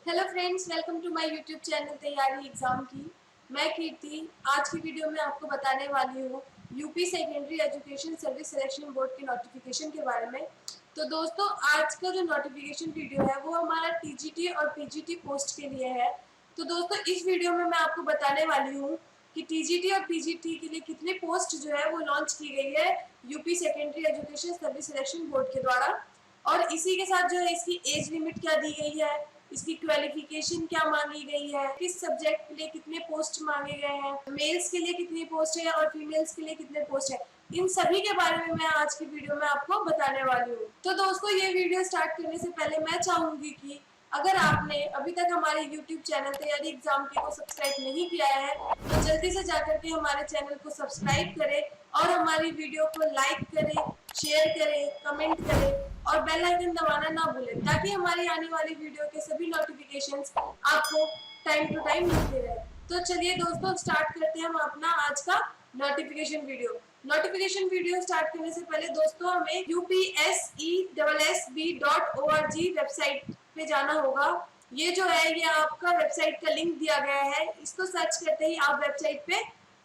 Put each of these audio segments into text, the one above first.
Hello friends, welcome to my YouTube channel तैयारी exam की। मैं कीर्ति आज की वीडियो में आपको बताने वाली हूँ UP secondary education service selection board के नोटिफिकेशन के बारे में। तो दोस्तों, आज का जो नोटिफिकेशन वीडियो है वो हमारा टीजीटी और पीजीटी पोस्ट के लिए है। तो दोस्तों, इस वीडियो में मैं आपको बताने वाली हूँ कि टीजीटी और पीजीटी के लिए कितनी पोस्ट जो है वो लॉन्च की गई है UP secondary education service selection board के द्वारा। और इसी के साथ जो है इसकी एज लिमिट क्या दी गई है, इसकी क्वालिफिकेशन क्या मांगी गई है, किस सब्जेक्ट के लिए कितने पोस्ट मांगे गए हैं, मेल्स के लिए कितनी पोस्ट है और फीमेल्स के लिए कितने पोस्ट है, इन सभी के बारे में मैं आज की वीडियो में आपको बताने वाली हूँ। तो दोस्तों, ये वीडियो स्टार्ट करने से पहले मैं चाहूंगी कि अगर आपने अभी तक हमारे YouTube चैनल तैयारी एग्जाम की को सब्सक्राइब नहीं किया है तो जल्दी से जाकर के हमारे चैनल को सब्सक्राइब करें और हमारी वीडियो को लाइक करें, शेयर करें, कमेंट करें और बेल आइकन दबाना ना भूलें ताकि हमारी आने वाली वीडियो के सभी नोटिफिकेशंस आपको टाइम टू टाइम मिलते रहे। तो चलिए दोस्तों, स्टार्ट करते हैं हम अपना आज का notification video. Notification video start करने से पहले दोस्तों हमें upsessb.org वेबसाइट पे जाना होगा। ये जो है ये आपका वेबसाइट का लिंक दिया गया है, इसको सर्च करते ही आप वेबसाइट पे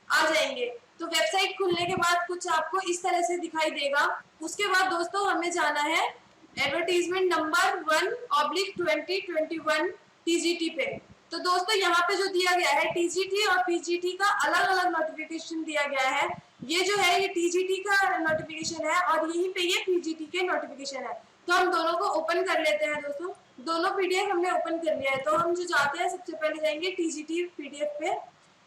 आ जाएंगे। तो वेबसाइट खुलने के बाद कुछ आपको इस तरह से दिखाई देगा। उसके बाद दोस्तों हमें जाना है एडवर्टीजमेंट नंबर 1/2021 टीजीटी पे। तो दोस्तों यहाँ पे जो दिया गया है टीजीटी और पीजीटी का अलग अलग नोटिफिकेशन दिया गया है। ये जो है ये टीजीटी का नोटिफिकेशन है और यहीं पे ये पीजीटी के नोटिफिकेशन है। तो हम दोनों को ओपन कर लेते हैं दोस्तों। दोनों पीडीएफ हमने ओपन कर लिया है। तो हम जो जाते हैं सबसे पहले जाएंगे टीजीटी पीडीएफ पे।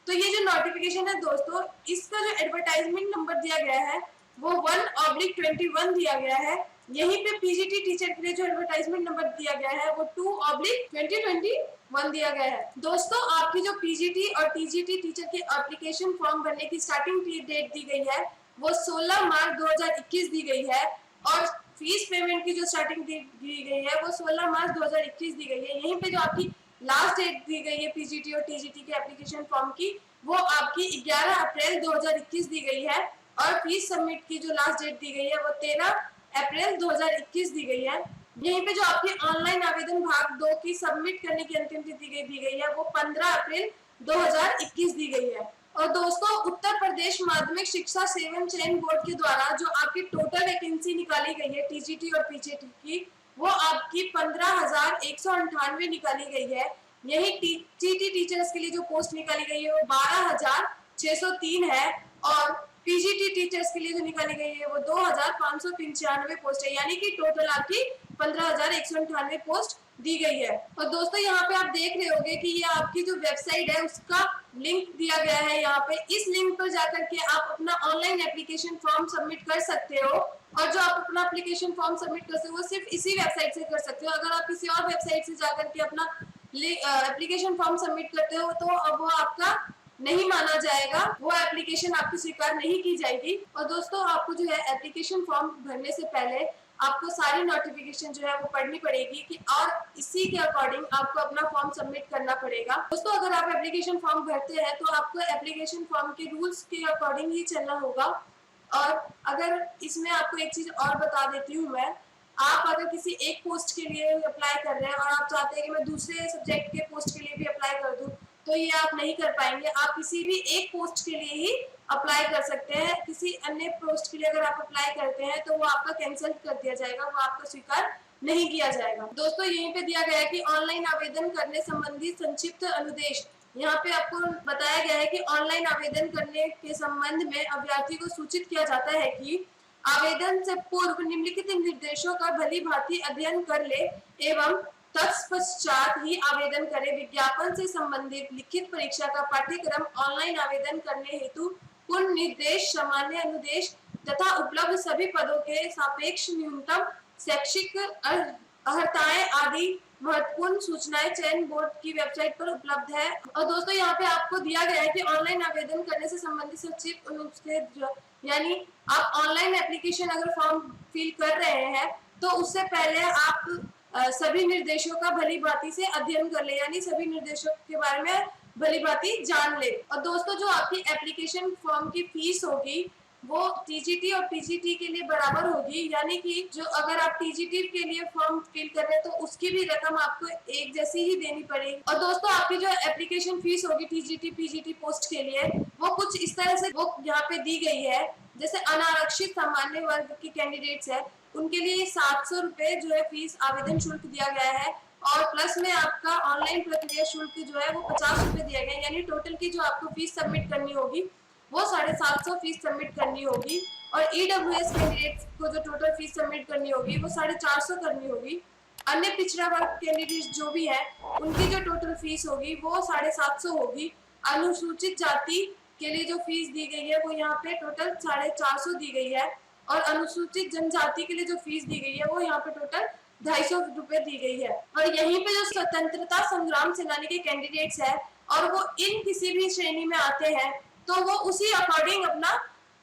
तो ये जो नोटिफिकेशन है दोस्तों, इसका जो एडवर्टाइजमेंट नंबर दिया गया है वो 1/21 दिया गया है। यहीं पे पीजीटी टीचर के लिए जो एडवर्टाइजमेंट नंबर दिया गया है वो 2/2021 दिया गया है। दोस्तों, आपकी जो पीजीटी और टीजीटी टीचर के एप्लीकेशन फॉर्म भरने की स्टार्टिंग डेट दी गई है वो 16 मार्च 2021 दी गई है और फीस पेमेंट की जो स्टार्टिंग दी गई है वो 16 मार्च 2021 दी गई है। यहीं पे जो आपकी लास्ट डेट दी गई है पीजीटी और टीजीटी के एप्लीकेशन फॉर्म की वो आपकी 11 अप्रैल 2021 दी गई है और फीस सबमिट की जो लास्ट डेट दी गई है वो 13 अप्रैल 2021 दी गई है। यहीं पे जो आपकी ऑनलाइन आवेदन भाग 2 की सबमिट करने की अंतिम तिथि दी गई है वो 15 अप्रैल 2021 दी गई है। और दोस्तों, उत्तर प्रदेश माध्यमिक शिक्षा सेवन चयन बोर्ड के द्वारा जो आपकी टोटल वैकेंसी निकाली गई है टीजीटी और पीजीटी की वो आपकी 15,198 निकाली गई है। यही टीजीटी टीचर्स के लिए जो पोस्ट निकाली गई है वो 12,603 है और पीजीटी टीचर्स के लिए जो निकाली गई है वो 2,595 पोस्ट है, यानी कि टोटल आपकी 15,198 पोस्ट दी गई है। और दोस्तों यहाँ पे आप देख रहे होंगे कि ये आपकी जो वेबसाइट है उसका लिंक दिया गया है। यहाँ पे इस लिंक पर जाकर के आप अपना ऑनलाइन एप्लीकेशन फॉर्म सबमिट कर सकते हो और जो आप अपना एप्लीकेशन फॉर्म सबमिट कर सकते हो वो सिर्फ इसी वेबसाइट से कर सकते हो। अगर आप किसी और वेबसाइट से जाकर के अपना एप्लीकेशन फॉर्म सबमिट करते हो तो अब वो आपका नहीं माना जाएगा, वो एप्लीकेशन आपकी स्वीकार नहीं की जाएगी। और दोस्तों, आपको जो है एप्लीकेशन फॉर्म भरने से पहले आपको सारी नोटिफिकेशन जो है वो पढ़नी पड़ेगी कि और इसी के अकॉर्डिंग आपको अपना फॉर्म सबमिट करना पड़ेगा। दोस्तों, अगर आप एप्लीकेशन फॉर्म भरते हैं तो आपको एप्लीकेशन फॉर्म के रूल्स के अकॉर्डिंग ही चलना होगा। और अगर इसमें आपको एक चीज और बता देती हूँ मैं, आप अगर किसी एक पोस्ट के लिए अप्लाई कर रहे हैं और आप चाहते हैं कि मैं दूसरे सब्जेक्ट के पोस्ट के लिए भी अप्लाई कर दूं तो ये आप नहीं कर पाएंगे। आप किसी भी एक पोस्ट के लिए ही अप्लाई कर सकते हैं। किसी अन्य पोस्ट के लिए अगर आप अप्लाई करते हैं तो वो आपका कैंसिल कर दिया जाएगा, वो आपका स्वीकार नहीं किया जाएगा। दोस्तों, यहीं पे दिया गया है कि ऑनलाइन आवेदन करने संबंधी संक्षिप्त अनुदेश। यहाँ पे आपको बताया गया है कि ऑनलाइन आवेदन करने के संबंध में अभ्यर्थी को सूचित किया जाता है कि आवेदन से पूर्व निम्नलिखित निर्देशों का भली भांति अध्ययन कर ले एवं तत्पश्चात ही आवेदन करें। विज्ञापन से संबंधित लिखित परीक्षा का पाठ्यक्रम ऑनलाइन आवेदन करने हेतु पूर्ण निर्देश, सामान्य अनुदेश तथा उपलब्ध सभी पदों के सापेक्ष न्यूनतम शैक्षिक अर्हताएं आदि महत्वपूर्ण सूचनाएं चयन बोर्ड की वेबसाइट पर उपलब्ध है। और दोस्तों, यहाँ पे आपको दिया गया है कि ऑनलाइन आवेदन करने से संबंधित संक्षिप्त अनुच्छेद, यानी आप ऑनलाइन एप्लीकेशन अगर फॉर्म फिल कर रहे हैं तो उससे पहले आप सभी निर्देशों का भली भांति से अध्ययन कर ले, यानी सभी निर्देशों के बारे में भली भांति जान ले। और दोस्तों, जो आपकी एप्लीकेशन फॉर्म की फीस होगी वो टीजीटी और पीजीटी के लिए बराबर होगी, यानी कि जो अगर आप टीजीटी के लिए फॉर्म फिल कर रहे हैं तो उसकी भी रकम आपको एक जैसी ही देनी पड़ेगी। और दोस्तों आपकी जो एप्लीकेशन फीस होगी टीजीटी पीजीटी पोस्ट के लिए वो कुछ इस तरह से वो यहाँ पे दी गई है। जैसे अनारक्षित सामान्य वर्ग के कैंडिडेट्स है उनके लिए 700 रुपए जो है फीस आवेदन शुल्क दिया गया है, और प्लस में आपका ऑनलाइन प्रक्रिया शुल्क जो है वो 50 रुपए दिया गया है, यानी टोटल की जो आपको फीस सबमिट करनी होगी वो 750 फीस सबमिट करनी होगी। और ईडब्ल्यूएस कैंडिडेट्स को जो टोटल फीस सबमिट करनी होगी वो 450 करनी होगी। अन्य पिछड़ा वर्ग कैंडिडेट्स जो भी है उनकी जो टोटल फीस होगी वो 750 होगी। अनुसूचित जाति के लिए जो फीस दी गई है वो यहाँ पे टोटल 450 दी गई है, और अनुसूचित जनजाति के लिए जो फीस दी गई है वो यहाँ पे टोटल 250 रुपए दी गई है। और यहीं पे जो स्वतंत्रता संग्राम सेनानी के कैंडिडेट्स है और वो इन किसी भी श्रेणी में आते हैं तो वो उसी अकॉर्डिंग अपना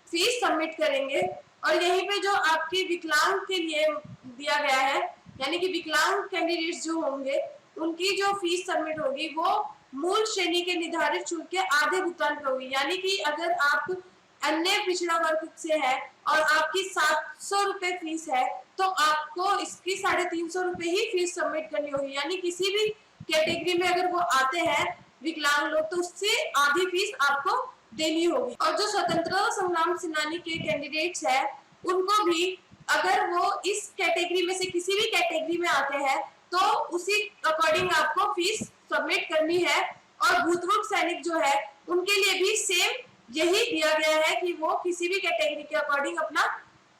फीस सबमिट करेंगे। और यहीं पे जो आपके विकलांग के लिए दिया गया है, यानी कि विकलांग कैंडिडेट्स जो होंगे उनकी जो फीस सबमिट होगी वो मूल श्रेणी के निर्धारित शुल्क के आधे भुगतान पर होगी। यानी कि अगर आप अन्य पिछड़ा वर्ग से है और आपकी 700 रुपए फीस है तो आपको इसकी 350 रुपए ही फीस सबमिट करनी होगी। यानी किसी भी कैटेगरी में अगर वो आते हैं विकलांग लोग तो उससे आधी फीस आपको देनी होगी। और जो स्वतंत्रता संग्राम सेनानी के कैंडिडेट्स है उनको भी अगर वो इस कैटेगरी में से किसी भी कैटेगरी में आते हैं तो उसी अकॉर्डिंग आपको फीस सबमिट करनी है। और भूतपूर्व सैनिक जो है उनके लिए भी सेम यही दिया गया है कि वो किसी भी कैटेगरी के अकॉर्डिंग अपना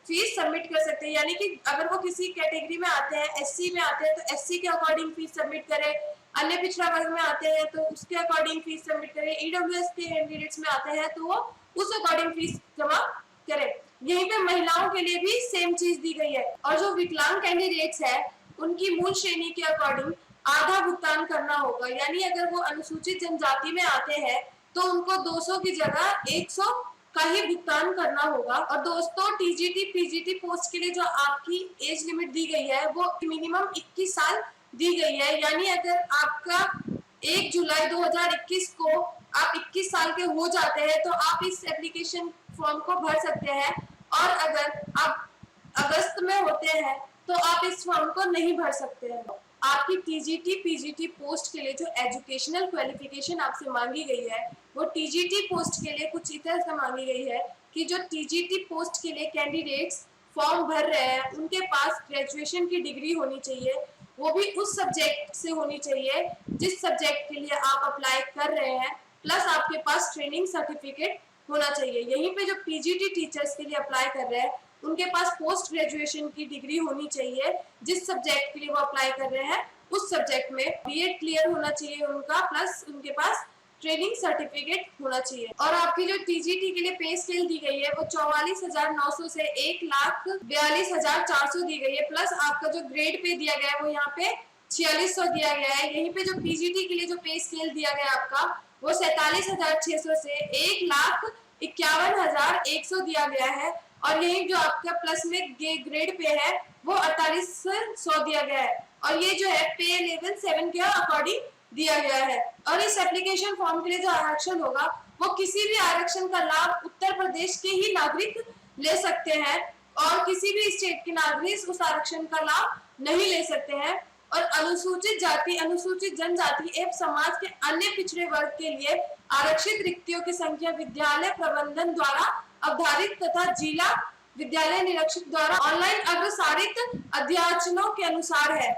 फीस सबमिट कर सकते हैं। यानी कि अगर वो किसी कैटेगरी में आते हैं, एससी में आते हैं तो एससी के अकॉर्डिंग फीस सबमिट करें, अन्य पिछड़ा वर्ग में आते हैं तो उसके अकॉर्डिंग फीस सबमिट करें, ईडब्ल्यूएस के कैंडिडेट्स में आते हैं तो वो उस अकॉर्डिंग फीस जमा करें। यहीं पे महिलाओं के लिए भी सेम चीज दी गई है। और जो विकलांग कैंडिडेट्स है उनकी मूल श्रेणी के अकॉर्डिंग आधा भुगतान करना होगा। यानी अगर वो अनुसूचित जनजाति में आते हैं तो उनको 200 की जगह 100 का ही भुगतान करना होगा। और दोस्तों टीजीटी पीजीटी पोस्ट के लिए जो आपकी एज लिमिट दी गई है वो मिनिमम 21 साल दी गई है। यानी अगर आपका 1 जुलाई 2021 को आप 21 साल के हो जाते हैं तो आप इस एप्लीकेशन फॉर्म को भर सकते हैं, और अगर आप अगस्त में होते हैं तो आप इस फॉर्म को नहीं भर सकते हैं। आपकी टीजीटी पीजीटी पोस्ट के लिए जो एजुकेशनल क्वालिफिकेशन आपसे मांगी गई है वो टीजीटी पोस्ट के लिए कुछ इस तरह से मांगी गई है कि जो टीजीटी पोस्ट के लिए कैंडिडेट्स फॉर्म भर रहे हैं उनके पास ग्रेजुएशन की डिग्री होनी चाहिए, वो भी उस सब्जेक्ट से होनी चाहिए जिस सब्जेक्ट के लिए आप अप्लाई कर रहे हैं, प्लस आपके पास ट्रेनिंग सर्टिफिकेट होना चाहिए। यहीं पे जो पीजीटी टीचर्स के लिए अप्लाई कर रहे हैं उनके पास पोस्ट ग्रेजुएशन की डिग्री होनी चाहिए, जिस सब्जेक्ट के लिए वो अप्लाई कर रहे हैं उस सब्जेक्ट में बीएड क्लियर होना चाहिए उनका, प्लस उनके पास ट्रेनिंग सर्टिफिकेट होना चाहिए। और आपकी जो टीजीटी के लिए पे स्केल दी गई है वो 44,900 से 1,42,400 दी गई है, प्लस आपका जो ग्रेड पे दिया गया है वो यहाँ पे 4600 दिया गया है। यहीं पे जो पीजीटी के लिए जो पे स्केल दिया गया है आपका वो 47,600 से 1,51,100 दिया गया है। और यही जो आपका प्लस में ग्रेड पे है वो 4800 दिया गया है, और ये जो है पे लेवल 7 के अकॉर्डिंग दिया गया है। और इस एप्लीकेशन फॉर्म के लिए जो आरक्षण होगा वो किसी भी आरक्षण का लाभ उत्तर प्रदेश के ही नागरिक ले सकते हैं, और किसी भी स्टेट के नागरिक उस आरक्षण का लाभ नहीं ले सकते हैं। और अनुसूचित जाति अनुसूचित जनजाति एवं समाज के अन्य पिछड़े वर्ग के लिए आरक्षित रिक्तियों की संख्या विद्यालय प्रबंधन द्वारा अवधारित तथा जिला विद्यालय निरीक्षक द्वारा ऑनलाइन अग्रसारित अध्याचनों के अनुसार है।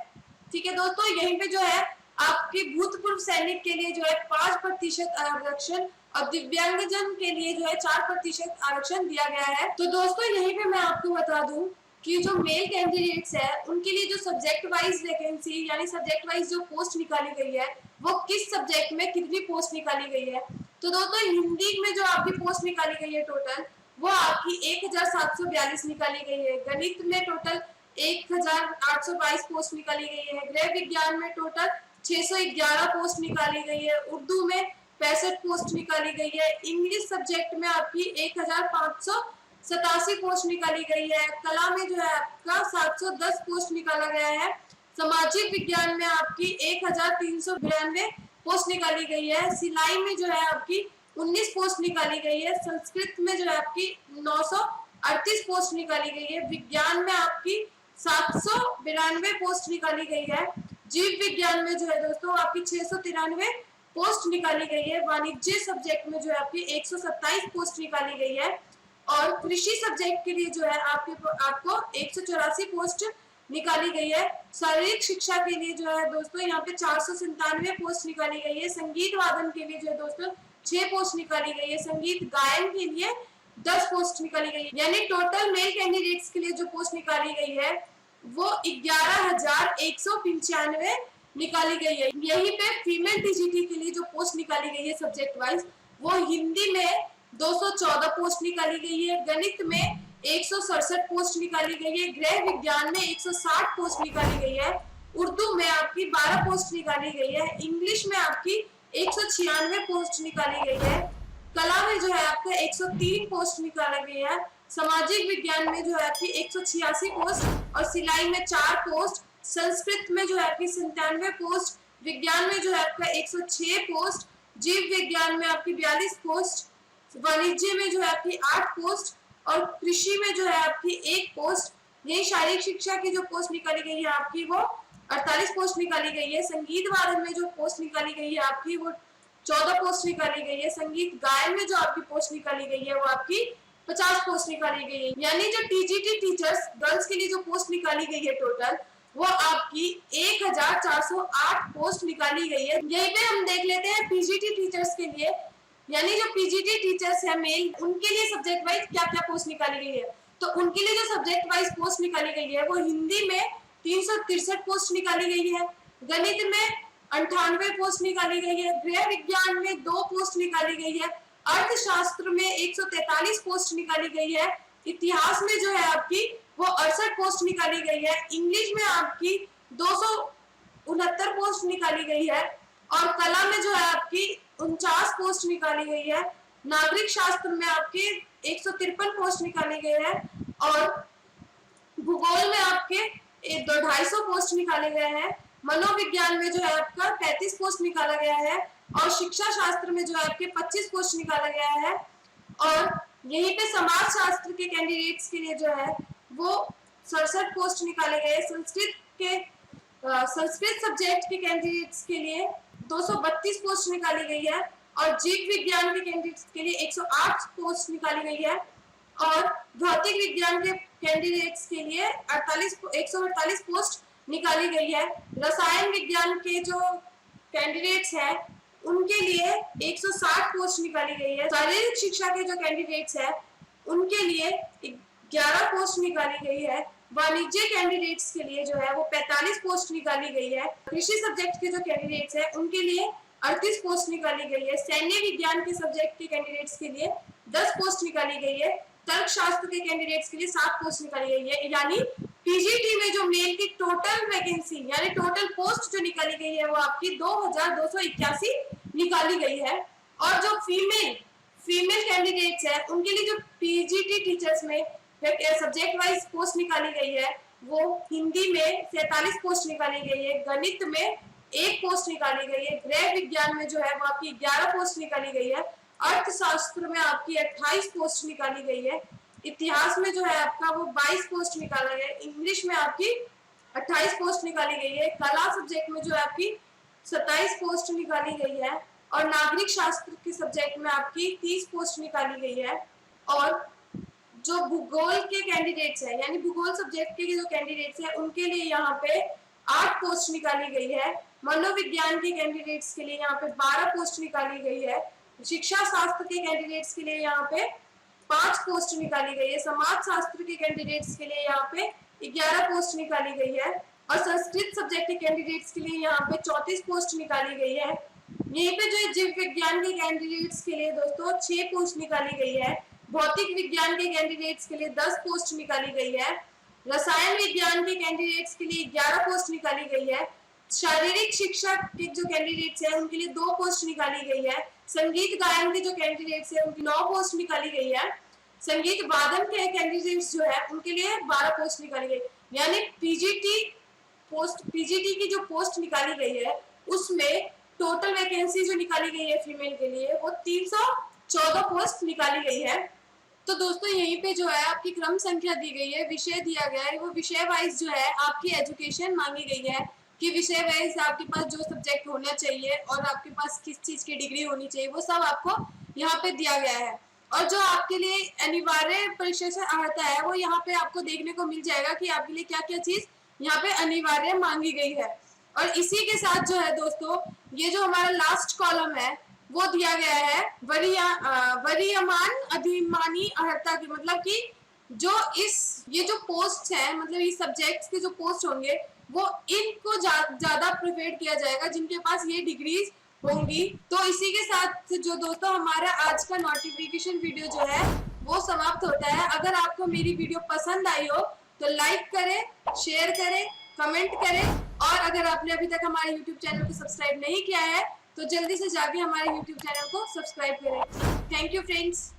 ठीक है दोस्तों, यहीं पे जो है आपके भूतपूर्व सैनिक के लिए जो है 5% आरक्षण और दिव्यांगजन के लिए जो है 4% आरक्षण दिया गया है। तो दोस्तों यहीं पे मैं आपको बता दूं कि जो मेल कैंडिडेट्स है उनके लिए जो सब्जेक्ट वाइज वैकेंसी यानी सब्जेक्ट वाइज जो पोस्ट निकाली गई है वो किस सब्जेक्ट में कितनी पोस्ट निकाली गई है। तो दोस्तों हिंदी में जो आपकी पोस्ट निकाली गई है टोटल वो आपकी 1742 निकाली गई है, गणित में टोटल 1822 पोस्ट निकाली गई है, गृह विज्ञान में टोटल 611 पोस्ट निकाली गई है, उर्दू में 65 पोस्ट निकाली गई है, इंग्लिश सब्जेक्ट में आपकी 1587 पोस्ट निकाली गई है, कला में जो है आपका 710 पोस्ट निकाला गया है, सामाजिक विज्ञान में आपकी 1392 पोस्ट निकाली गई है, सिलाई में जो है आपकी 19 पोस्ट निकाली गई है। संस्कृत में जो है आपकी 938 पोस्ट निकाली गई है। विज्ञान में आपकी 792 पोस्ट निकाली गई है। जीव विज्ञान में जो है दोस्तों आपकी 693 पोस्ट निकाली गई है। वाणिज्य सब्जेक्ट में जो है आपकी 127 पोस्ट निकाली गई है। और कृषि सब्जेक्ट के लिए जो है आपको 184 पोस्ट निकाली गई है। शारीरिक शिक्षा के लिए जो है दोस्तों यहाँ पे 497 पोस्ट निकाली गई है। संगीत वादन के लिए जो है दोस्तों 6 पोस्ट निकाली गई है। संगीत गायन के लिए 10 पोस्ट निकाली गई है। यानी टोटल मेल कैंडिडेट्स के लिए जो पोस्ट निकाली गई है वो 11,195 निकाली गई है। यहीं पे फीमेल टीजीटी के लिए जो पोस्ट निकाली गई है सब्जेक्ट वाइज, वो हिंदी में 214 पोस्ट निकाली गई है। गणित में 167 पोस्ट निकाली गई है। गृह विज्ञान में 160 पोस्ट निकाली गई है। उर्दू में आपकी 12 पोस्ट निकाली गई है। इंग्लिश में आपकी 196 पोस्ट निकाली गई है। कला में जो है आपका 103 पोस्ट निकाला गया है। सामाजिक विज्ञान में जो है आपकी 186 पोस्ट और सिलाई में 4 पोस्ट। संस्कृत में जो है आपकी 97 पोस्ट। विज्ञान में जो है आपका 106 पोस्ट। जीव विज्ञान में आपकी 42 पोस्ट। वाणिज्य में जो है आपकी 8 पोस्ट और कृषि में जो है आपकी 1 पोस्ट। यही शारीरिक शिक्षा की जो पोस्ट निकाली गई है आपकी वो 48 पोस्ट निकाली गई है। संगीत वादन में जो पोस्ट निकाली गई है आपकी वो 14 पोस्ट निकाली गई है। संगीत गायन में जो आपकी पोस्ट निकाली गई है वो आपकी 50 पोस्ट निकाली गई है। यानी जो टीजीटी टीचर्स गर्ल्स के लिए जो पोस्ट निकाली गई है टोटल वो आपकी 1408 पोस्ट निकाली गई है। यहीं पे हम देख लेते हैं पीजीटी टीचर्स के लिए, यानी जो पीजीटी टीचर्स है मेल, उनके लिए सब्जेक्ट वाइज क्या क्या पोस्ट निकाली गई है। तो उनके लिए जो सब्जेक्ट वाइज पोस्ट निकाली गई है वो हिंदी में 363 पोस्ट निकाली गई है। गणित में 98 पोस्ट निकाली गई है। गृह विज्ञान में 2 पोस्ट निकाली गई है। अर्थशास्त्र में 143 पोस्ट निकाली गई है। इतिहास में जो है आपकी वो 68 पोस्ट निकाली गई है। इंग्लिश में आपकी 269 पोस्ट निकाली गई है। और कला में जो है आपकी 49 पोस्ट निकाली गई है। नागरिक शास्त्र में आपके 153 पोस्ट निकाली गई है। और भूगोल में आपके 250 पोस्ट निकाले गए हैं। मनोविज्ञान में जो है आपका 35 पोस्ट निकाला गया है। और शिक्षा शास्त्र में जो है आपके 25 पोस्ट निकाला गया है। और यहीं पे समाज शास्त्र के कैंडिडेट्स के लिए जो है वो 67 पोस्ट निकाले गए। संस्कृत सब्जेक्ट के कैंडिडेट्स के लिए 232 पोस्ट निकाली गई है। और जीव विज्ञान के कैंडिडेट्स के लिए 108 पोस्ट निकाली गई है। और भौतिक विज्ञान के कैंडिडेट्स के लिए 148 पोस्ट निकाली गई है। रसायन विज्ञान के जो कैंडिडेट्स हैं उनके लिए 160 पोस्ट निकाली गई है। शारीरिक शिक्षा के जो कैंडिडेट्स हैं उनके लिए 11 पोस्ट निकाली गई है। वाणिज्य कैंडिडेट्स के लिए जो है वो 45 पोस्ट निकाली गई है। कृषि सब्जेक्ट के जो कैंडिडेट्स हैं उनके लिए 38 पोस्ट निकाली गई है। सैन्य विज्ञान के सब्जेक्ट के कैंडिडेट्स के लिए 10 पोस्ट निकाली गई है। तर्क शास्त्र के कैंडिडेट्स के लिए 7 पोस्ट निकाली गई है। यानी पीजीटी में जो मेल की टोटल वैकेंसी यानी टोटल पोस्ट जो निकाली गई है वो आपकी 2281 निकाली गई है। और जो फीमेल कैंडिडेट्स है उनके लिए जो पीजीटी टीचर्स में सब्जेक्ट वाइज पोस्ट निकाली गई है वो हिंदी में 47 पोस्ट निकाली गई है। गणित में 1 पोस्ट निकाली गई है। गृह विज्ञान में जो है वो आपकी 11 पोस्ट निकाली गई है। अर्थशास्त्र में आपकी 28 पोस्ट निकाली गई है। इतिहास में जो है आपका वो 22 पोस्ट निकाला गया है। इंग्लिश में आपकी 28 पोस्ट निकाली गई है। कला सब्जेक्ट में जो है आपकी 27 पोस्ट निकाली गई है। और नागरिक शास्त्र के सब्जेक्ट में आपकी 30 पोस्ट निकाली गई है। और जो भूगोल के कैंडिडेट्स है यानी भूगोल सब्जेक्ट के जो कैंडिडेट्स है उनके लिए यहाँ पे 8 पोस्ट निकाली गई है। मनोविज्ञान के कैंडिडेट्स के लिए यहाँ पे 12 पोस्ट निकाली गई है। शिक्षा शास्त्र के कैंडिडेट्स के लिए यहाँ पे 5 पोस्ट निकाली गई है। समाज शास्त्र के कैंडिडेट्स के लिए यहाँ पे 11 पोस्ट निकाली गई है। और संस्कृत सब्जेक्ट के कैंडिडेट्स के लिए यहाँ पे 34 पोस्ट निकाली गई है। यहीं पे जो जीव विज्ञान के कैंडिडेट्स के लिए दोस्तों 6 पोस्ट निकाली गई है। भौतिक विज्ञान के कैंडिडेट्स के लिए 10 पोस्ट निकाली गई है। रसायन विज्ञान के कैंडिडेट्स के लिए 11 पोस्ट निकाली गई है। शारीरिक शिक्षा के जो कैंडिडेट्स हैं उनके लिए 2 पोस्ट निकाली गई है। संगीत गायन के जो कैंडिडेट्स हैं उनकी 9 पोस्ट निकाली गई है। संगीत वादन के कैंडिडेट्स जो है उनके लिए 12 पोस्ट निकाली गई। यानी पीजीटी की जो पोस्ट निकाली गई है उसमें टोटल वैकेंसी जो निकाली गई है फीमेल के लिए वो 314 पोस्ट निकाली गई है। तो दोस्तों यहीं पे जो है आपकी क्रम संख्या दी गई है, विषय दिया गया है, वो विषय वाइज जो है आपकी एजुकेशन मांगी गई है कि विषय वाइज आपके पास जो सब्जेक्ट होना चाहिए और आपके पास किस चीज की डिग्री होनी चाहिए वो सब आपको यहाँ पे दिया गया है। और जो आपके लिए अनिवार्य परीक्षा से अर्हता है वो यहाँ पे आपको देखने को मिल जाएगा कि आपके लिए क्या क्या चीज यहाँ पे अनिवार्य मांगी गई है। और इसी के साथ जो है दोस्तों ये जो हमारा लास्ट कॉलम है वो दिया गया है वरीयमान अधिमानी अर्हता की, मतलब कि जो ये जो पोस्ट है, मतलब ये सब्जेक्ट्स के जो पोस्ट होंगे वो इनको ज्यादा प्रिफेयर किया जाएगा जिनके पास ये डिग्रीज होंगी। तो इसी के साथ जो दोस्तों हमारा आज का नोटिफिकेशन वीडियो जो है वो समाप्त होता है। अगर आपको मेरी वीडियो पसंद आई हो तो लाइक करें, शेयर करें, कमेंट करें, और अगर आपने अभी तक हमारे YouTube चैनल को सब्सक्राइब नहीं किया है तो जल्दी से जाके हमारे YouTube चैनल को सब्सक्राइब करें। Thank you friends.